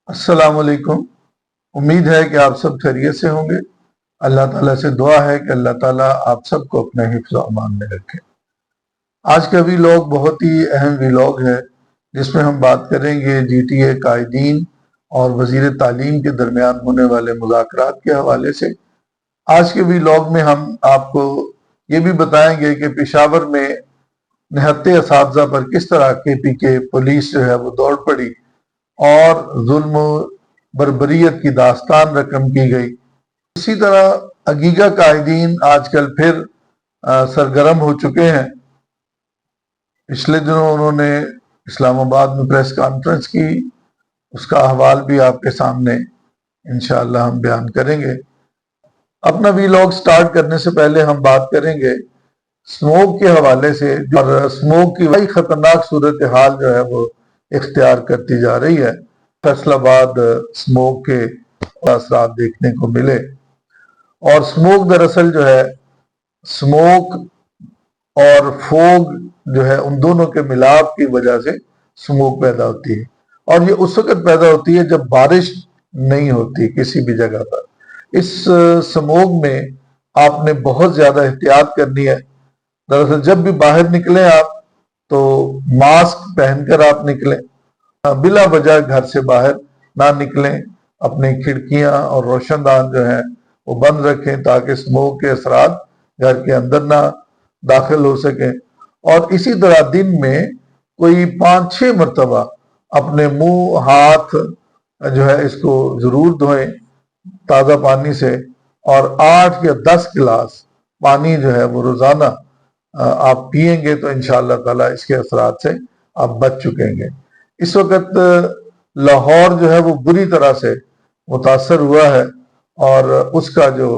السلام علیکم۔ امید ہے کہ آپ سب خیریت سے ہوں گے۔ اللہ تعالیٰ سے دعا ہے کہ اللہ تعالیٰ آپ سب کو اپنے حفظ و امان میں رکھے۔ آج کا ویلاگ بہت ہی اہم ویلاگ ہے، جس میں ہم بات کریں گے جی ٹی اے قائدین اور وزیر تعلیم کے درمیان ہونے والے مذاکرات کے حوالے سے۔ آج کے ویلاگ میں ہم آپ کو یہ بھی بتائیں گے کہ پشاور میں نہتے اساتذہ پر کس طرح کے پی کے پولیس جو ہے وہ دوڑ پڑی اور ظلم و بربریت کی داستان رقم کی گئی۔ اسی طرح عقیقہ قائدین آج کل پھر سرگرم ہو چکے ہیں۔ پچھلے دنوں انہوں نے اسلام آباد میں پریس کانفرنس کی، اس کا احوال بھی آپ کے سامنے انشاءاللہ ہم بیان کریں گے۔ اپنا ویلاگ سٹارٹ کرنے سے پہلے ہم بات کریں گے سموک کے حوالے سے، اور سموک کی بڑی خطرناک صورتحال جو ہے وہ اختیار کرتی جا رہی ہے۔ فیصل آباد سموک کے اثرات دیکھنے کو ملے، اور سموک دراصل جو ہے، سموک اور فوگ جو ہے ان دونوں کے ملاپ کی وجہ سے سموک پیدا ہوتی ہے، اور یہ اس وقت پیدا ہوتی ہے جب بارش نہیں ہوتی کسی بھی جگہ پر۔ اس سموک میں آپ نے بہت زیادہ احتیاط کرنی ہے۔ دراصل جب بھی باہر نکلیں آپ تو ماسک پہن کر آپ نکلیں، بلا وجہ گھر سے باہر نہ نکلیں، اپنی کھڑکیاں اور روشن دان جو ہیں وہ بند رکھیں تاکہ سموک کے اثرات گھر کے اندر نہ داخل ہو سکیں۔ اور اسی طرح دن میں کوئی 5-6 مرتبہ اپنے منہ ہاتھ جو ہے اس کو ضرور دھوئیں تازہ پانی سے، اور 8 یا 10 گلاس پانی جو ہے وہ روزانہ آپ پیئیں گے تو انشاءاللہ تعالی اس کے اثرات سے آپ بچ چکیں گے۔ اس وقت لاہور جو ہے وہ بری طرح سے متاثر ہوا ہے، اور اس کا جو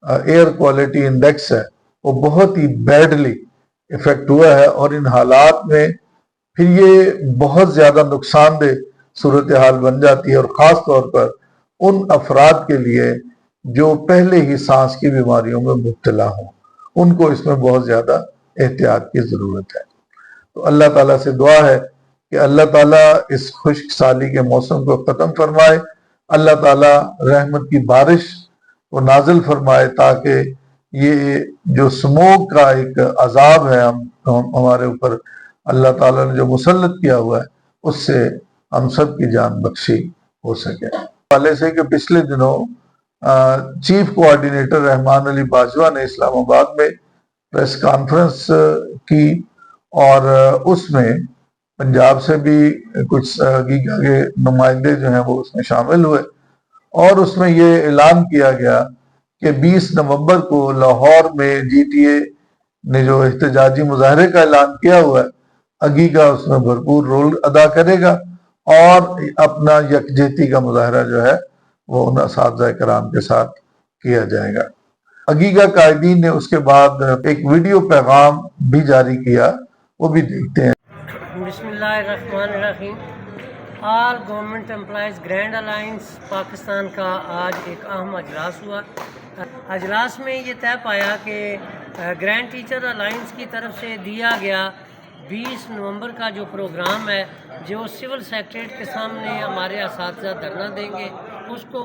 ایئر کوالٹی انڈیکس ہے وہ بہت ہی بیڈلی افیکٹ ہوا ہے، اور ان حالات میں پھر یہ بہت زیادہ نقصان دہ صورتحال بن جاتی ہے، اور خاص طور پر ان افراد کے لیے جو پہلے ہی سانس کی بیماریوں میں مبتلا ہوں، ان کو اس میں بہت زیادہ احتیاط کی ضرورت ہے۔ تو اللہ تعالیٰ سے دعا ہے کہ اللہ تعالیٰ اس خشک سالی کے موسم کو ختم فرمائے، اللہ تعالیٰ رحمت کی بارش کو نازل فرمائے، تاکہ یہ جو سموگ کا ایک عذاب ہے ہمارے اوپر اللہ تعالیٰ نے جو مسلط کیا ہوا ہے، اس سے ہم سب کی جان بخشی ہو سکے۔ حوالے سے کہ پچھلے دنوں چیف کوآرڈینیٹر رحمان علی باجوہ نے اسلام آباد میں پریس کانفرنس کی، اور اس میں پنجاب سے بھی کچھ عقیقہ کے نمائندے جو ہیں وہ اس میں شامل ہوئے، اور اس میں یہ اعلان کیا گیا کہ 20 نومبر کو لاہور میں جی ٹی اے نے جو احتجاجی مظاہرے کا اعلان کیا ہوا ہے، عقیقہ اس میں بھرپور رول ادا کرے گا، اور اپنا یکجہتی کا مظاہرہ جو ہے وہ ان اساتذہ کرام کے ساتھ کیا جائے گا۔ عقیقہ قائدین نے اس کے بعد ایک ویڈیو پیغام بھی جاری کیا، وہ بھی دیکھتے ہیں۔ بسم اللہ الرحمن الرحیم۔ آل government employees grand alliance Pakistan کا آج ایک اہم اجلاس ہوا۔ اجلاس میں یہ طے پایا کہ گرینڈ ٹیچر الائنس کی طرف سے دیا گیا 20 نومبر کا جو پروگرام ہے، جو سول سیکریٹریٹ کے سامنے ہمارے اساتذہ دھرنا دیں گے، اس کو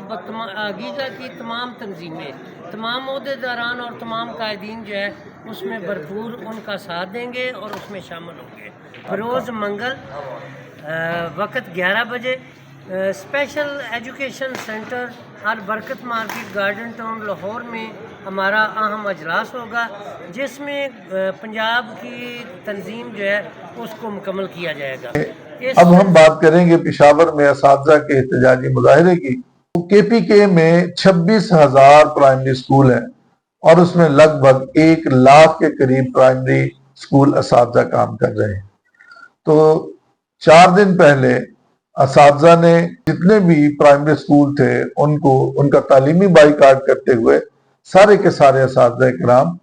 عقیقہ کی تمام تنظیمیں، تمام عہدیداران اور تمام قائدین جو ہے اس میں بھرپور ان کا ساتھ دیں گے اور اس میں شامل ہوں گے۔ بروز منگل وقت 11 بجے special education centre Al Barkat market garden town Lahore میں ہمارا اہم اجلاس ہوگا، جس میں پنجاب کی تنظیم جو ہے اس کو مکمل کیا جائے گا۔ اب ہم بات کریں گے پشاور میں اساتذہ کے احتجاجی مظاہرے کی۔ کے پی کے میں 26,000 پرائمری سکول ہیں، اور اس میں لگ بھگ 1 لاکھ کے قریب پرائمری سکول اساتذہ کام کر رہے ہیں۔ تو 4 دن پہلے اساتذہ نے جتنے بھی پرائمری سکول تھے ان کا تعلیمی بائیکاٹ کرتے ہوئے سارے کے سارے اساتذہ کرام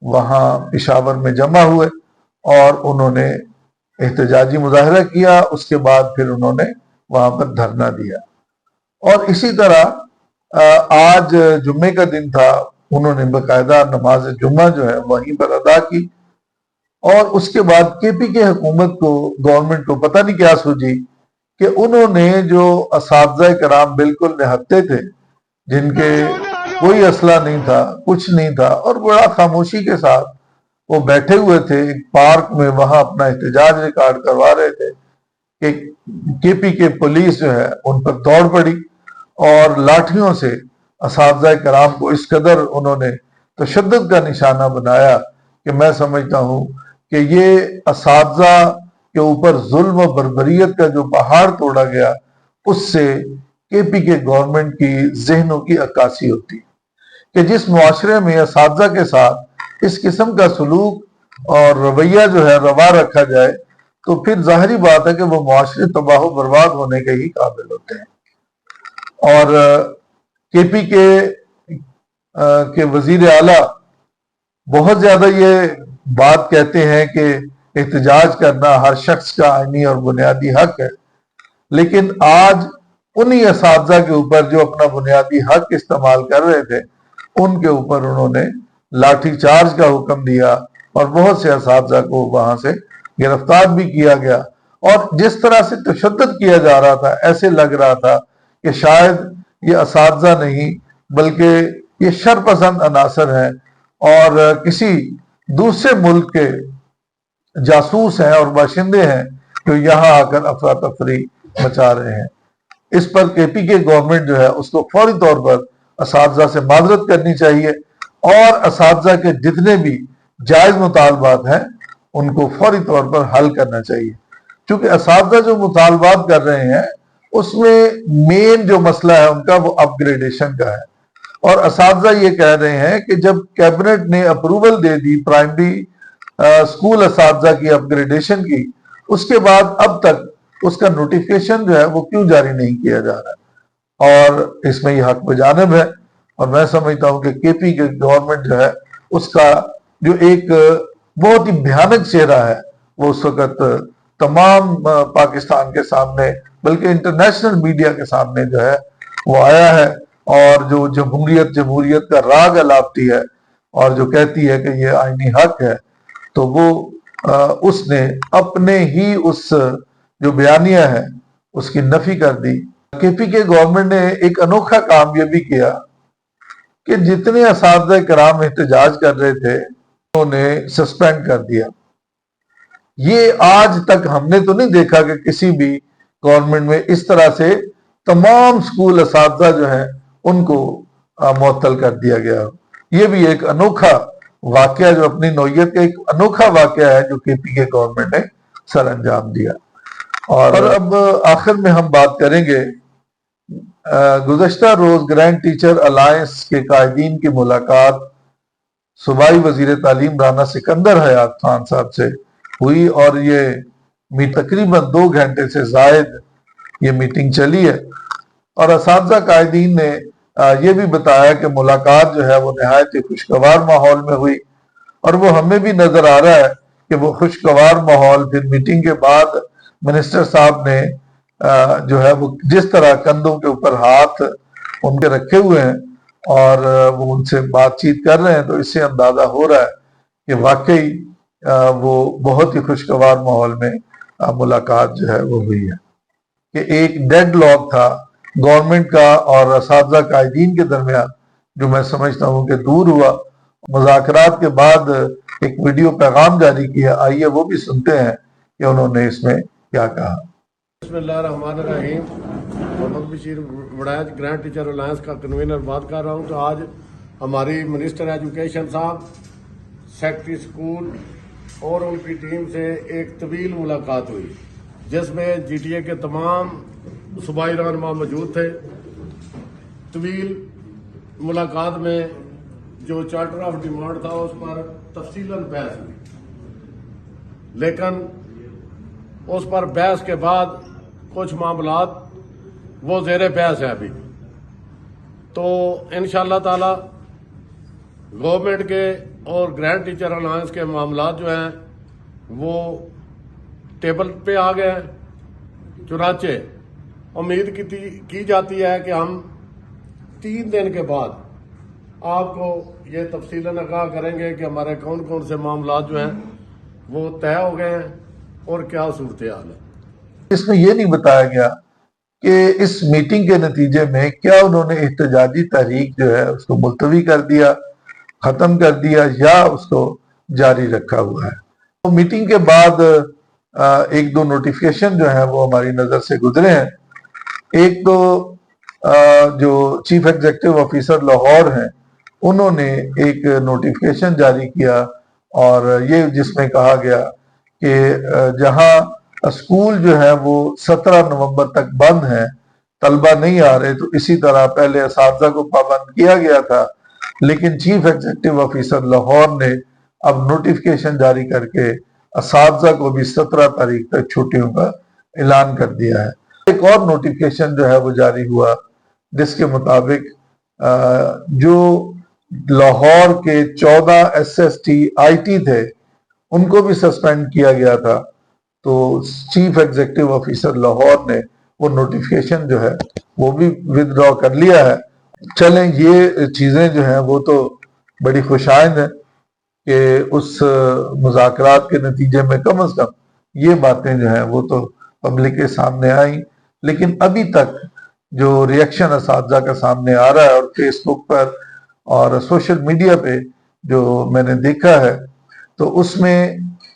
وہاں پشاور میں جمع ہوئے، اور انہوں نے احتجاجی مظاہرہ کیا۔ اس کے بعد پھر انہوں نے وہاں پر دھرنا دیا، اور اسی طرح آج جمعے کا دن تھا، انہوں نے باقاعدہ نماز جمعہ جو ہے وہیں پر ادا کی، اور اس کے بعد کے پی کے حکومت کو، گورنمنٹ کو پتہ نہیں کیا سوچی کہ انہوں نے جو اساتذہ کرام بالکل نہتے تھے، جن کے کوئی اسلحہ نہیں تھا، کچھ نہیں تھا، اور بڑا خاموشی کے ساتھ وہ بیٹھے ہوئے تھے ایک پارک میں، وہاں اپنا احتجاج ریکارڈ کروا رہے تھے کہ کے پی کے پولیس جو ہے ان پر دوڑ پڑی اور لاٹھیوں سے اساتذہ کرام کو اس قدر انہوں نے تشدد کا نشانہ بنایا کہ میں سمجھتا ہوں کہ یہ اساتذہ کے اوپر ظلم و بربریت کا جو پہاڑ توڑا گیا، اس سے کے پی کے گورنمنٹ کی ذہنوں کی عکاسی ہوتی کہ جس معاشرے میں اساتذہ کے ساتھ اس قسم کا سلوک اور رویہ جو ہے روا رکھا جائے تو پھر ظاہری بات ہے کہ وہ معاشرے تباہ و برباد ہونے کے ہی قابل ہوتے ہیں۔ اور کے پی کے وزیر اعلیٰ بہت زیادہ یہ بات کہتے ہیں کہ احتجاج کرنا ہر شخص کا آئینی اور بنیادی حق ہے، لیکن آج انہی اساتذہ کے اوپر جو اپنا بنیادی حق استعمال کر رہے تھے، ان کے اوپر انہوں نے لاٹھی چارج کا حکم دیا اور بہت سے اساتذہ کو وہاں سے گرفتار بھی کیا گیا، اور جس طرح سے تشدد کیا جا رہا تھا ایسے لگ رہا تھا کہ شاید یہ اساتذہ نہیں بلکہ یہ شرپسند عناصر ہیں اور کسی دوسرے ملک کے جاسوس ہیں اور باشندے ہیں جو یہاں آ کر افراتفری مچا رہے ہیں۔ اس پر کے پی کے گورنمنٹ جو ہے اس کو فوری طور پر اساتذہ سے معذرت کرنی چاہیے اور اساتذہ کے جتنے بھی جائز مطالبات ہیں ان کو فوری طور پر حل کرنا چاہیے، چونکہ اساتذہ جو مطالبات کر رہے ہیں اس میں مین جو مسئلہ ہے ان کا وہ اپ گریڈیشن کا ہے، اور اساتذہ یہ کہہ رہے ہیں کہ جب کیبنٹ نے approval they the primary school اساتذہ کی اپ گریڈیشن کی، اس کے بعد اب تک اس کا نوٹیفیکیشن جو ہے وہ کیوں جاری نہیں کیا جا رہا، اور اس میں یہ حق بجانب ہے، اور میں سمجھتا ہوں کہ کے پی کے گورنمنٹ جو ہے اس کا جو ایک بہت ہی بھیانک چہرہ ہے وہ اس وقت تمام پاکستان کے سامنے بلکہ انٹرنیشنل میڈیا کے سامنے جو ہے وہ آیا ہے، اور جو جمہوریت کا راگ الاپتی ہے اور جو کہتی ہے کہ یہ آئینی حق ہے، تو وہ اس نے اپنے ہی اس جو بیانیہ ہے اس کی نفی کر دی۔ کے پی کے گورنمنٹ نے ایک انوکھا کام یہ بھی کیا کہ جتنے اساتذہ کرام احتجاج کر رہے تھے انہوں نے سسپینڈ کر دیا۔ یہ آج تک ہم نے تو نہیں دیکھا کہ کسی بھی گورنمنٹ میں اس طرح سے تمام سکول اساتذہ جو ہیں ان کو معطل کر دیا گیا۔ یہ بھی ایک انوکھا واقعہ جو اپنی نوعیت کا ایک انوکھا واقعہ ہے جو کے پی کے گورنمنٹ نے سر انجام دیا۔ اور اب آخر میں ہم بات کریں گے گزشتہ روز گرینڈ ٹیچر الائنس کے قائدین کی ملاقات صوبائی وزیر تعلیم رانا سکندر حیات خان صاحب سے ہوئی، اور یہ تقریباً 2 گھنٹے سے زائد یہ میٹنگ چلی ہے، اور اساتذہ قائدین نے یہ بھی بتایا کہ ملاقات جو ہے وہ نہایت ہی خوشگوار ماحول میں ہوئی، اور وہ ہمیں بھی نظر آ رہا ہے کہ وہ خوشگوار ماحول پھر میٹنگ کے بعد منسٹر صاحب نے جو ہے وہ جس طرح کندھوں کے اوپر ہاتھ ان کے رکھے ہوئے ہیں اور وہ ان سے بات چیت کر رہے ہیں، تو اس سے اندازہ ہو رہا ہے کہ واقعی وہ بہت ہی خوشگوار ماحول میں ملاقات جو ہے وہ ہوئی ہے، کہ ایک ڈیڈ لاک تھا گورنمنٹ کا اور اساتذہ قائدین کے درمیان جو میں سمجھتا ہوں کہ دور ہوا۔ مذاکرات کے بعد ایک ویڈیو پیغام جاری کیا، آئیے وہ بھی سنتے ہیں کہ انہوں نے اس میں کیا کہا۔ بسم اللہ الرحمن الرحیم۔ Mohammed Bashir Warraich grand teacher alliance کا کنوینر بات کر رہا ہوں۔ تو آج ہماری منسٹر ایجوکیشن صاحب، سیکرٹری اسکول اور ان کی ٹیم سے ایک طویل ملاقات ہوئی جس میں جی ٹی اے کے تمام صوبائی رہنما موجود تھے۔ طویل ملاقات میں جو چارٹر آف ڈیمانڈ تھا اس پر تفصیلاً بحث ہوئی، لیکن اس پر بحث کے بعد کچھ معاملات وہ زیر بحث ہے ابھی، تو انشاءاللہ تعالی گورنمنٹ کے اور گرینڈ ٹیچر الائنس کے معاملات جو ہیں وہ ٹیبل پہ آ گئے ہیں۔ چنانچہ امید کی جاتی ہے کہ ہم 3 دن کے بعد آپ کو یہ تفصیلاً آگاہ کریں گے کہ ہمارے کون کون سے معاملات جو ہیں وہ طے ہو گئے ہیں اور کیا صورتحال ہے۔ اس میں یہ نہیں بتایا گیا کہ اس میٹنگ کے نتیجے میں کیا انہوں نے احتجاجی تحریک جو ہے اس کو ملتوی کر دیا، ختم کر دیا، یا اس کو جاری رکھا ہوا ہے۔ تو میٹنگ کے بعد ایک دو نوٹیفیکیشن جو ہیں وہ ہماری نظر سے گزرے ہیں۔ ایک تو جو چیف ایگزیکٹو آفیسر لاہور ہیں انہوں نے ایک نوٹیفیکیشن جاری کیا، اور یہ جس میں کہا گیا کہ جہاں اسکول جو ہے وہ 17 نومبر تک بند ہیں، طلبہ نہیں آ رہے، تو اسی طرح پہلے اساتذہ کو پابند کیا گیا تھا، لیکن چیف ایگزیکٹو آفیسر لاہور نے اب نوٹیفیکیشن جاری کر کے اساتذہ کو بھی 17 تاریخ تک چھٹیوں کا اعلان کر دیا ہے۔ ایک اور نوٹیفیکیشن جو ہے وہ جاری ہوا جس کے مطابق جو لاہور کے 14 SST IT تھے ان کو بھی سسپینڈ کیا گیا تھا، تو چیف ایگزیکٹو آفیسر لاہور نے وہ نوٹیفیکیشن جو ہے وہ بھی ودرا کر لیا ہے۔ چلیں، یہ چیزیں جو ہیں وہ تو بڑی خوشائند ہیں کہ اس مذاکرات کے نتیجے میں کم از کم یہ باتیں جو ہیں وہ تو پبلک کے سامنے آئیں، لیکن ابھی تک جو ریئیکشن اساتذہ کا سامنے آ رہا ہے اور فیس بک پر اور سوشل میڈیا پہ جو میں نے دیکھا ہے، تو اس میں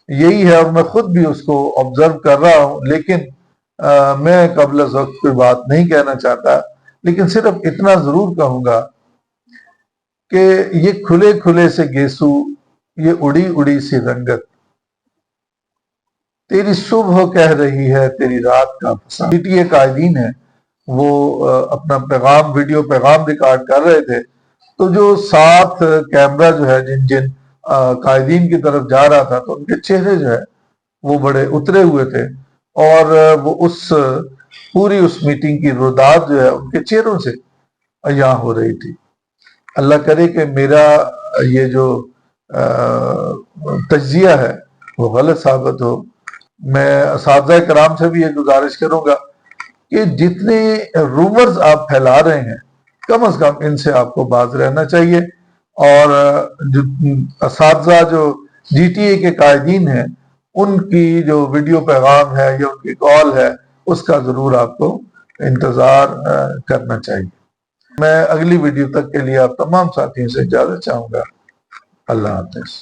یہی ہے، اور میں خود بھی اس کو آبزرو کر رہا ہوں، لیکن میں قبل از وقت کوئی بات نہیں کہنا چاہتا، لیکن صرف اتنا ضرور کہوں گا کہ یہ کھلے کھلے سے گیسو، یہ اڑی اڑی سی رنگت، تیری صبح کہہ رہی ہے تیری رات کا فسان۔ PTA قائدین ہیں وہ اپنا پیغام، ویڈیو پیغام ریکارڈ کر رہے تھے، تو جو ساتھ کیمرہ جو ہے جن قائدین کی طرف جا رہا تھا، تو ان کے چہرے جو ہے وہ بڑے اترے ہوئے تھے، اور وہ پوری اس میٹنگ کی روداد جو ہے ان کے چہروں سے عیاں ہو رہی تھی۔ اللہ کرے کہ میرا یہ جو تجزیہ ہے وہ غلط ثابت ہو۔ میں اساتذہ کرام سے بھی یہ گزارش کروں گا کہ جتنے رومرز آپ پھیلا رہے ہیں کم از کم ان سے آپ کو باز رہنا چاہیے، اور جو اساتذہ جو GTA کے قائدین ہیں ان کی جو ویڈیو پیغام ہے یا ان کی کال ہے اس کا ضرور آپ کو انتظار کرنا چاہیے۔ میں اگلی ویڈیو تک کے لیے آپ تمام ساتھیوں سے اجازت چاہوں گا۔ اللہ حافظ۔